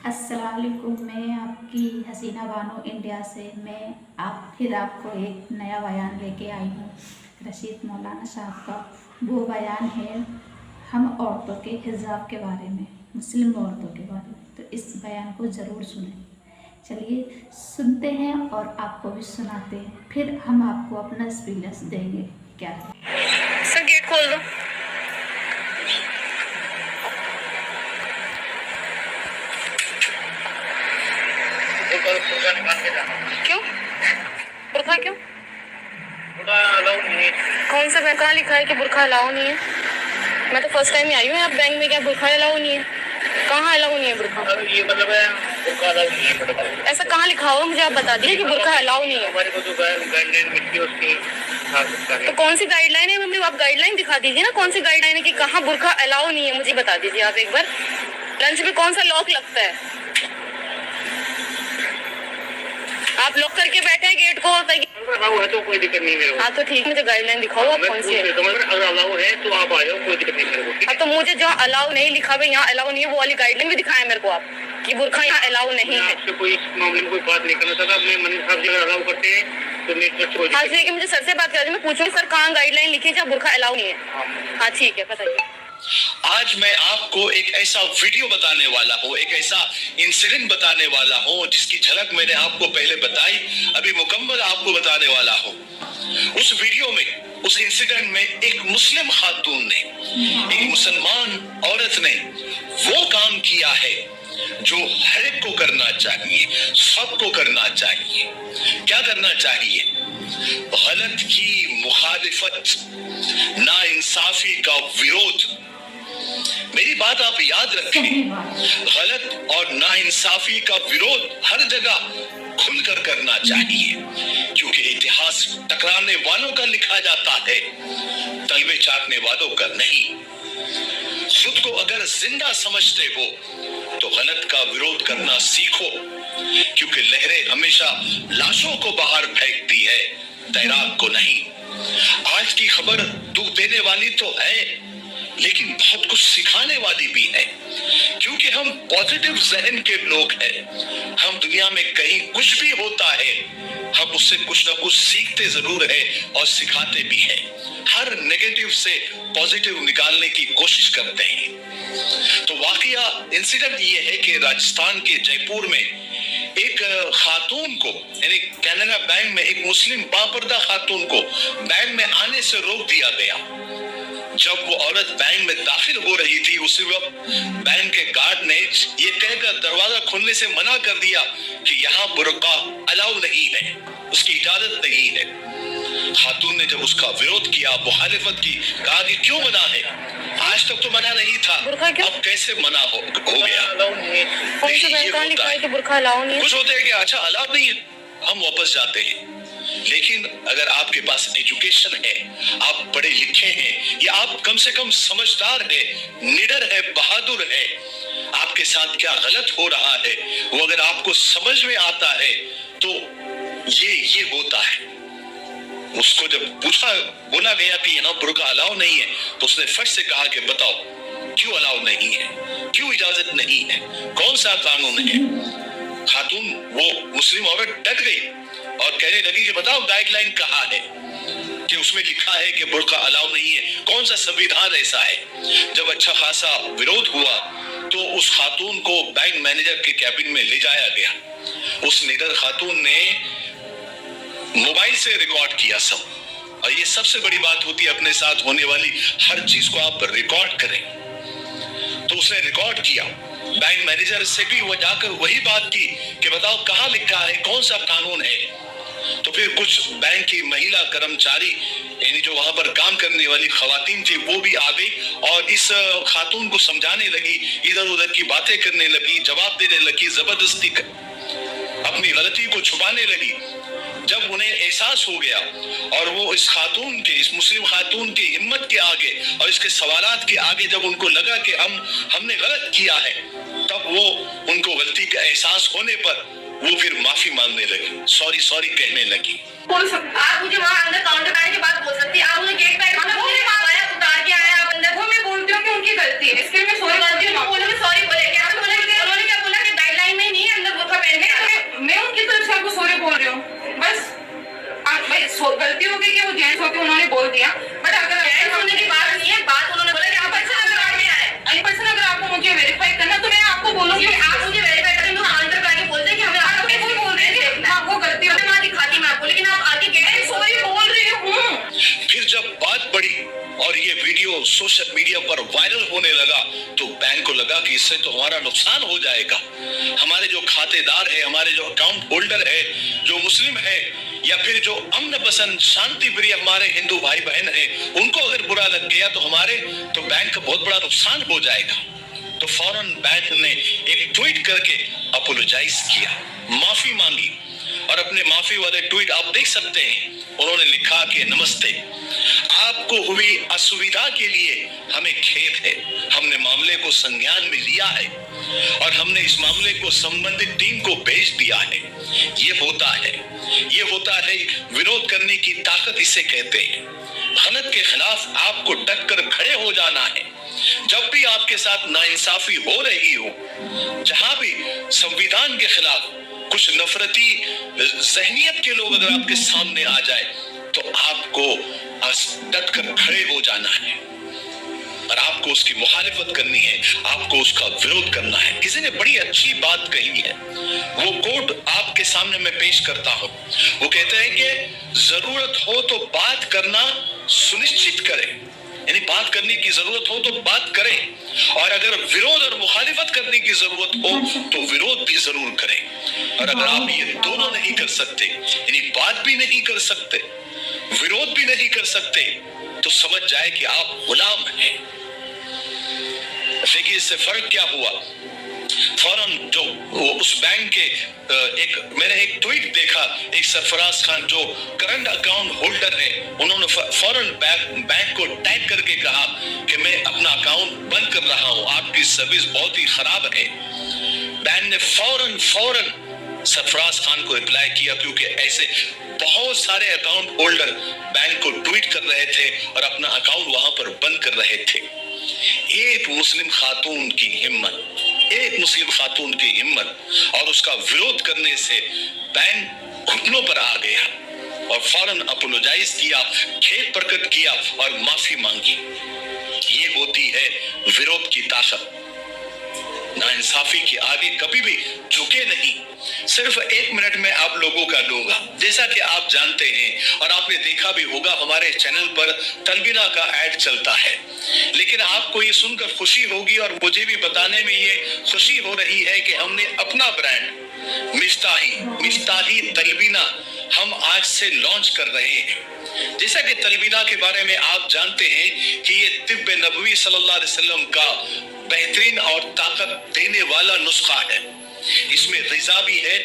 अस्सलाम वालेकुम। मैं आपकी हसीना बानो इंडिया से आपको एक नया बयान लेके आई हूँ। रशीद मौलाना साहब का वो बयान है हम औरतों के हिजाब के बारे में, मुस्लिम औरतों के बारे में। तो इस बयान को ज़रूर सुनें। चलिए सुनते हैं और आपको भी सुनाते हैं, फिर हम आपको अपना एक्सपीरियंस देंगे क्या है। सर गेट खोल दो। क्यों बुरखा क्यों? कौन सा बैंक? कहाँ लिखा है कि बुरखा अलाउ नहीं है? मैं तो फर्स्ट टाइम ही आई हूँ यहाँ बैंक में। क्या बुरखा अलाउ नहीं है? कहाँ अलाउ नहीं है बुरखा? ये मतलब है बुरखा अलाउ नहीं है। ऐसा कहाँ लिखा हुआ? मुझे आप बता दीजिए कि बुरखा अलाउ नहीं है। हमारे को जो गाइडलाइन मिलती है उसके तो कौन सी गाइडलाइन है? मम्मी आप गाइडलाइन दिखा दीजिए ना, कौन सी गाइडलाइन है कि कहाँ बुरखा अलाउ नहीं है, मुझे बता दीजिए आप एक बार। लंच में कौन सा लॉक लगता है? आप लॉक करके बैठे हैं गेट को अलाउ है तो कोई दिक्कत नहीं मेरे को। हाँ तो ठीक, मुझे गाइडलाइन दिखाओ आप कौन सी है। अगर अलाउ है तो आप आ जाओ, कोई दिक्कत नहीं मेरे को। हाँ तो मुझे जहाँ अलाउ नहीं लिखा हुआ यहाँ अलाउ नहीं है वो वाली गाइडलाइन भी दिखाएं मेरे को आप कि बुरखा यहाँ अलाउ नहीं है। आपसे कोई इस मामले में कोई बात नहीं करना चाहता। मैं मंदिर साहब जी अलाउ करते हैं तो नेट हाँ ठीक है, मुझे सर से बात कर, मैं पूछूंगी सर कहाँ गाइडलाइन लिखी है जहाँ बुरखा अलाउ नहीं है। हाँ ठीक है, बताइए। आज मैं आपको एक ऐसा वीडियो बताने वाला हूँ, एक ऐसा इंसिडेंट बताने वाला हूँ जिसकी झलक मैंने आपको पहले बताई, अभी मुकम्मल आपको बताने वाला हूँ। उस वीडियो में, उस इंसिडेंट में एक मुस्लिम खातून ने, एक मुसलमान औरत ने वो काम किया है जो हर एक को करना चाहिए, सबको करना चाहिए। क्या करना चाहिए? गलत की मुखालिफत, नाइंसाफी का विरोध। मेरी बात आप याद रखें, गलत और नाइंसाफी का विरोध हर जगह खुलकर करना चाहिए, क्योंकि इतिहास टकराने वालों का लिखा जाता है, तलवे चाटने वालों का नहीं। खुद को अगर जिंदा समझते हो तो गलत का विरोध करना सीखो, क्योंकि लहरें हमेशा लाशों को बाहर फेंकती है, तैराक को नहीं। आज की खबर दुख देने वाली तो है, लेकिन बहुत कुछ सिखाने वाली भी है, क्योंकि हम पॉजिटिव जहन के लोग हैं। हम दुनिया में कहीं कुछ भी होता है, हम उससे कुछ ना कुछ सीखते जरूर है और सिखाते भी है। हर नेगेटिव से पॉजिटिव निकालने की कोशिश करते हैं। तो वाकया इंसिडेंट ये है कि राजस्थान के जयपुर में एक खातून को, यानी कैनरा बैंक में एक मुस्लिम बापर्दा खातून को बैंक में आने से रोक दिया गया। जब वो औरत बैंक में दाखिल हो रही थी, उसी वक्त बैंक के गार्ड ने ये कहकर दरवाजा खोलने से मना कर दिया कि यहाँ बुर्का अलाउ नहीं है, उसकी इजाजत नहीं है। खातून ने जब उसका विरोध किया, मुखालिफत की, कहा कि क्यों मना है, आज तक तो मना नहीं था, अब कैसे मना हो गया। देखिए ये होता है, कुछ होते हैं कि अच्छा अलाउ नहीं है, हम वापस जाते हैं। लेकिन अगर आपके पास एजुकेशन है, आप पढ़े लिखे हैं, या आप कम से कम समझदार है, निडर है, बहादुर है, आपके साथ क्या गलत हो रहा है वो अगर आपको समझ में आता है तो ये होता है। उसको जब बोला गया कि यहाँ बुर्का अलाउ नहीं है, तो उसने फट से कहा कि बताओ क्यों अलाउ नहीं है, क्यों इजाजत नहीं है, कौन सा कानून है। खातून वो मुस्लिम औरत डट गई और कहने लगी कि बताओ गाइडलाइन कहाँ है कि उसमें लिखा है कि बुर्का अलाउ नहीं है, कौन सा संविधान ऐसा है। जब अच्छा खासा विरोध हुआ तो उस खातून को बैंक मैनेजर के कैबिन में ले जाया गया। उस निडर खातून ने मोबाइल से रिकॉर्ड किया सब, और ये सबसे बड़ी बात होती है, अपने साथ होने वाली हर चीज को आप रिकॉर्ड करें। तो उसने रिकॉर्ड किया, बैंक मैनेजर से भी वो जाकर वही बात की कि बताओ कहाँ लिखा है, कौन सा कानून है। तो फिर कुछ बैंक की महिला कर्मचारी, यानी जो वहां पर काम करने वाली खवातीन थी, वो भी आ गई और इस खातून को समझाने लगी, इधर उधर की बातें करने लगी, जवाब देने लगी, जबरदस्ती अपनी गलती को छुपाने लगी। जब उन्हें एहसास हो गया और वो इस खातून के, इस मुस्लिम खातून की हिम्मत के आगे और इसके सवालात के आगे जब उनको लगा कि हमने गलत किया है, तब वो उनको गलती का एहसास होने पर वो फिर माफी मांगने लगी, सॉरी कहने लगी। आप मुझे वहाँ अंदर काउंटर पे के बाद बोल सकती हैं, आप मुझे गेट पे उतार के आए आप अंदर। वो मैं बोलती हूँ कि उनकी गलती है, इसके लिए मैं सॉरी बोलती हूँ। सॉरी बोले क्या, उन्होंने क्या बोला कि गाइडलाइन जेंट्स होके उन्होंने बोल दिया, बट अगर जेंट्स होने की बात नहीं है, बात उन्होंने बोला कि आप इन पर्सन अगर आपको मुझे वेरीफाई करना तो मैं आपको बोलूंगी, आप मुझे वेरीफाई करें, तो काउंटर करके बोलते हैं कि हमें आप अपने कोई बोल रहे थे, हाँ वो करती हूँ, मैं दिखाती मैं आपको, लेकिन आप आगे कह रहे हैं सॉरी बोल रही हूँ। फिर जब बात बढ़ी और ये वीडियो सोशल मीडिया पर वायरल होने लगा तो बैंक को लगा कि इससे तो हमारा नुकसान हो जाएगा। हमारे जो खातेदार है, हमारे जो अकाउंट होल्डर है, जो मुस्लिम है या फिर जो अमन पसंद शांति प्रिय हमारे हिंदू भाई बहन है, उनको अगर बुरा लग गया तो बैंक का बहुत बड़ा नुकसान हो जाएगा। तो फौरन बैंक ने एक ट्वीट करके अपोलोजाइज किया, माफी मांगी, और अपने माफी वाले ट्वीट आप देख सकते हैं। उन्होंने लिखा कि नमस्ते, आपको हुई असुविधा के लिए हमें खेद है। हमने मामले को संज्ञान में लिया है और हमने इस मामले को संबंधित टीम को भेज दिया है। ये होता है विरोध करने की ताकत, इसे कहते हैं। गलत के खिलाफ आपको डट कर खड़े हो जाना है। जब भी आपके साथ नाइंसाफी हो रही हो, जहां भी संविधान के खिलाफ कुछ नफरती जहनियत के लोग अगर आपके सामने आ जाए तो आपको डट कर खड़े हो जाना है और आपको उसकी मुखालिफत करनी है, आपको उसका विरोध करना है। किसी ने बड़ी अच्छी बात कही है, वो कोट आपके सामने मैं पेश करता हूं। वो कहते हैं कि जरूरत हो तो बात करना सुनिश्चित करें, यानी बात करने की जरूरत हो तो बात करें, और अगर विरोध और मुखालिफत करने की जरूरत हो तो विरोध भी जरूर करें। और अगर आप ये दोनों नहीं कर सकते, यानी बात भी नहीं कर सकते, विरोध भी नहीं कर सकते, तो समझ जाए कि आप गुलाम हैं। देखिए इससे फर्क क्या हुआ। फौरन जो उस बैंक के मैंने एक ट्वीट देखा, एक सरफराज खान जो करंट अकाउंट होल्डर है, उन्होंने फौरन बैंक को टैग करके कहा कि मैं अपना अकाउंट बंद कर रहा हूं, आपकी सर्विस बहुत ही खराब है। बैंक ने फौरन सरफराज खान को रिप्लाई किया, क्योंकि ऐसे बहुत सारे अकाउंट होल्डर बैंक को ट्वीट कर रहे थे और अपना अकाउंट वहां पर बंद कर रहे थे। एक मुस्लिम खातून की हिम्मत और उसका विरोध करने से बैंक घुटनों पर आ गया और फौरन अपोलोजाइज किया, खेद प्रकट किया और माफी मांगी। ये होती है विरोध की ताकत। नाइंसाफी के आगे कभी भी झुके नहीं। सिर्फ 1 मिनट में आप लोगों का लूंगा। जैसा कि आप जानते हैं और आपने देखा भी होगा, हमारे चैनल पर तलबीना का ऐड चलता है, लेकिन आपको ये सुनकर खुशी होगी और मुझे भी बताने में ये खुशी हो रही है कि हमने अपना ब्रांड मिफ्ताही तलबीना हम आज से लॉन्च कर रहे हैं। जैसा कि तलबीना के बारे में आप जानते हैं कि ये तिब्ब नबवी सल्लल्लाहु अलैहि वसल्लम का बेहतरीन और ताकत देने वाला नुस्खा है। इसमें ग़िज़ा भी है,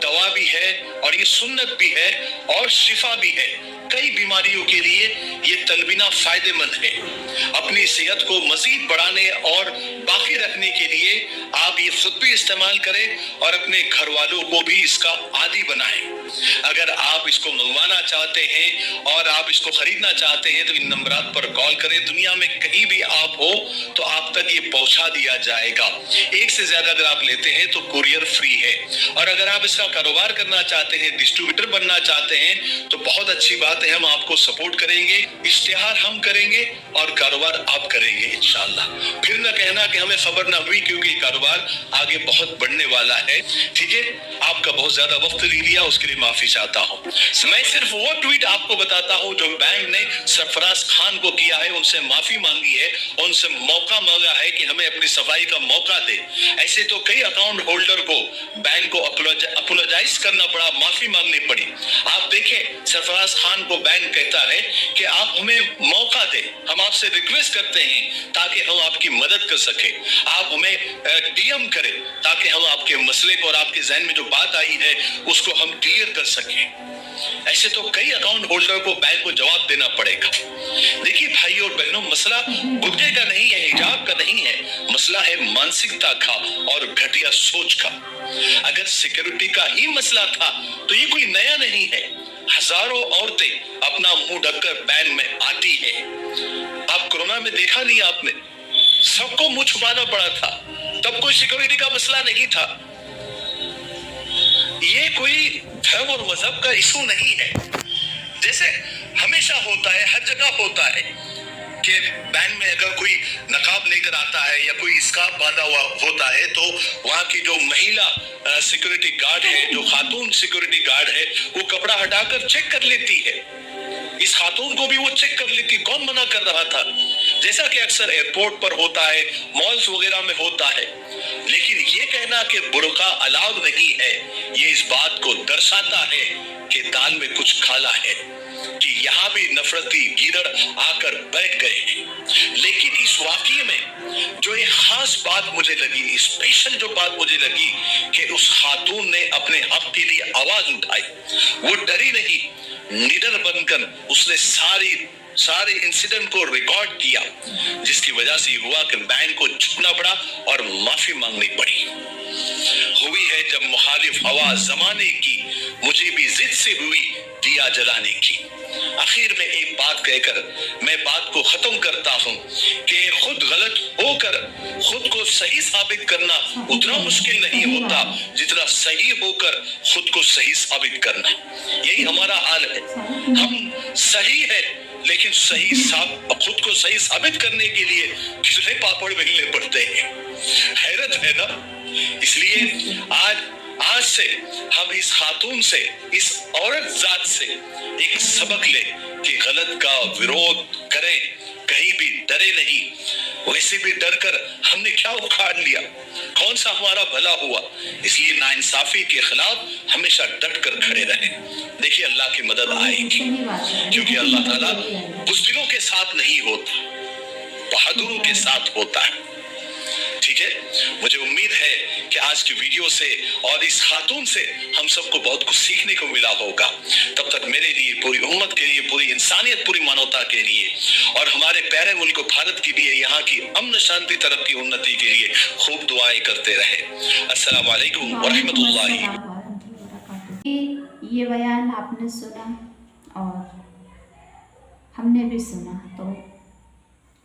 दवा भी है और ये सुन्नत भी है और शिफा भी है। कई बीमारियों के लिए ये तलबीना फायदेमंद है। अपनी सेहत को मजीद बढ़ाने और बाकी रखने के लिए आप ये खुद भी इस्तेमाल करें और अपने घर वालों को भी इसका आदी बनाएं। अगर आप इसको मंगवाना चाहते हैं और आप इसको खरीदना चाहते हैं तो इन नंबरात पर कॉल करें। दुनिया में कहीं भी आप हो तो आप तक ये पहुंचा दिया जाएगा। एक से ज्यादा अगर आप लेते हैं तो कुरियर फ्री है। और अगर आप इसका कारोबार करना चाहते हैं, डिस्ट्रीब्यूटर बनना चाहते हैं, तो बहुत अच्छी बात है, हम आपको सपोर्ट करेंगे। इश्तिहार हम करेंगे और कारोबार आप करेंगे इंशाल्लाह। फिर न कहना कि हमें खबर ना हुई, क्योंकि कारोबार आगे बहुत बढ़ने वाला है। ठीक है, आपका बहुत ज्यादा वक्त ले लिया, उसके लिए माफी चाहता हूँ। मैं सिर्फ वो ट्वीट आपको बताता हूँ जो बैंक ने सरफराज खान को किया है, उनसे माफी मांगी है, उनसे मौका मांगा है कि हमें अपनी सफाई का मौका दे। ऐसे तो कई अकाउंट होल्डर को बैंक को अपोलोजाइज करना पड़ा, माफी मांगनी पड़ी। आप देखें, सरफराज खान को बैंक कहता है कि आप हमें मौका दें, हम आपसे रिक्वेस्ट करते हैं ताकि हम आपकी मदद कर सके। आप हमें डीएम करें ताकि हम आपके मसले को और आपके जहन में जो बात आई है उसको हम क्लियर कर सकें। ऐसे तो कई अकाउंट होल्डर को बैंक को जवाब देना पड़ेगा। देखिए भाई और बहनों, मसला गुर्दे का नहीं है, हिजाब का नहीं है, मसला है मानसिकता का और घटिया सोच का। अगर सिक्योरिटी का ही मसला था तो ये कोई नया नहीं है। हजारों औरतें अपना मुंह ढककर बैंक में आती है। आप कोरोना में देखा नहीं आपने, सबको मुंह छुपाना पड़ा था, तब कोई सिक्योरिटी का मसला नहीं था। ये कोई धर्म और मजहब का इशू नहीं है। जैसे ہمیشہ ہوتا ہے، ہر جگہ ہوتا ہے کہ بین میں اگر کوئی نقاب لے کر آتا ہے یا کوئی اسکارف باندھا ہوا ہوتا ہے تو وہاں کی جو مہیلا سیکورٹی گارڈ ہے، جو خاتون سیکورٹی گارڈ ہے، وہ کپڑا ہٹا کر چیک کر لیتی ہے. اس خاتون کو بھی وہ چیک کر لیتی. کون منع کر رہا تھا؟ جیسا کہ اکثر ایئرپورٹ پر ہوتا ہے، مالز وغیرہ میں ہوتا ہے. لیکن یہ کہنا کہ برقع الاؤڈ نہیں ہے، یہ اس بات کو درساتا ہے کہ دال میں کچھ کھالا ہے، کہ یہاں بھی نفرتی گیدڑ آ کر بیٹھ گئے ہیں. لیکن اس واقعے میں جو ایک خاص بات مجھے لگی، اسپیشل جو بات مجھے لگی، کہ اس خاتون نے اپنے حق کے لیے آواز اٹھائی. وہ ڈری نہیں، نڈر بن کر اس نے سارے انسیڈنٹ کو ریکارڈ کیا، جس کی وجہ سے یہ ہوا کہ بینک کو جھکنا پڑا اور معافی مانگنی پڑی. ہوئی ہے جب مخالف ہوا زمانے کی، مجھے بھی ضد سے ہوئی دیا جلانے کی. آخر میں ایک بات کہہ کر میں بات کو ختم کرتا ہوں کہ خود غلط ہو کر خود کو صحیح ثابت کرنا اتنا مشکل نہیں ہوتا جتنا صحیح ہو کر خود کو صحیح ثابت کرنا. یہی ہمارا حال ہے. ہم صحیح ہے لیکن خود کو صحیح ثابت کرنے کے لیے کتنے پاپڑ بیلنے پڑتے ہیں. حیرت ہے نا. اس لیے آج سے ہم اس خاتون سے، اس عورت ذات سے ایک سبق لیں کہ غلط کا وروध کریں، کہیں بھی ڈرے نہیں. ویسے بھی ڈر کر ہم نے کیا اکھاڑ لیا؟ کون سا ہمارا بھلا ہوا؟ اس لیے ناانصافی کے خلاف ہمیشہ ڈٹ کر کھڑے رہیں. دیکھیے اللہ کی مدد آئے گی، کیونکہ اللہ تعالیٰ بزدلوں کے ساتھ نہیں ہوتا، بہادروں کے ساتھ ہوتا ہے. ٹھیک ہے. مجھے امید ہے کہ آج کی ویڈیو سے اور اس خاتون سے ہم سب کو بہت کچھ سیکھنے کو ملا ہوگا. تب تک میرے لیے، پوری امت کے لیے، پوری انسانیت، پوری مانوتا کے لیے اور ہمارے پیارے ملک بھارت کی بھی یہاں کی امن شانتی، ترقی، انتی کے لیے خوب دعائیں کرتے رہے. السلام علیکم ورحمۃ اللہ. یہ بیان آپ نے سنا اور ہم نے بھی سنا، تو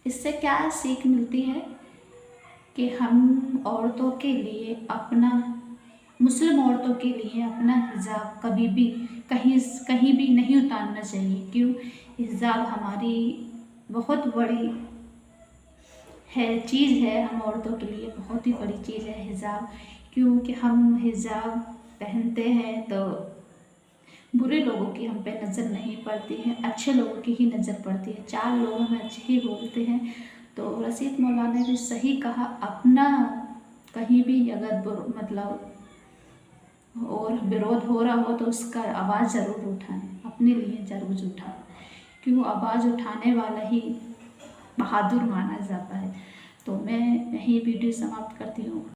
اس سے کیا سیکھ ملتی ہے کہ ہم عورتوں کے لیے اپنا، مسلم عورتوں کے لیے اپنا حجاب کبھی بھی کہیں بھی نہیں اتارنا چاہیے. کیوں؟ حجاب ہماری بہت بڑی چیز ہے، ہم عورتوں کے لیے بہت ہی بڑی چیز ہے حجاب. کیونکہ ہم حجاب پہنتے ہیں تو برے لوگوں کی ہم پہ نظر نہیں پڑتی ہے، اچھے لوگوں کی ہی نظر پڑتی ہے. 4 لوگ ہمیں اچھے ہی بولتے ہیں. تو رشید مولا نے بھی صحیح کہا، اپنا کہیں بھی اگر اور وروध ہو رہا ہو تو اس کا آواز ضرور اٹھائیں، اپنے لیے ضرور اٹھائیں. کیوں؟ آواز اٹھانے والا ہی بہادر مانا جاتا ہے. تو میں یہی ویڈیو سماپت کرتی ہوں.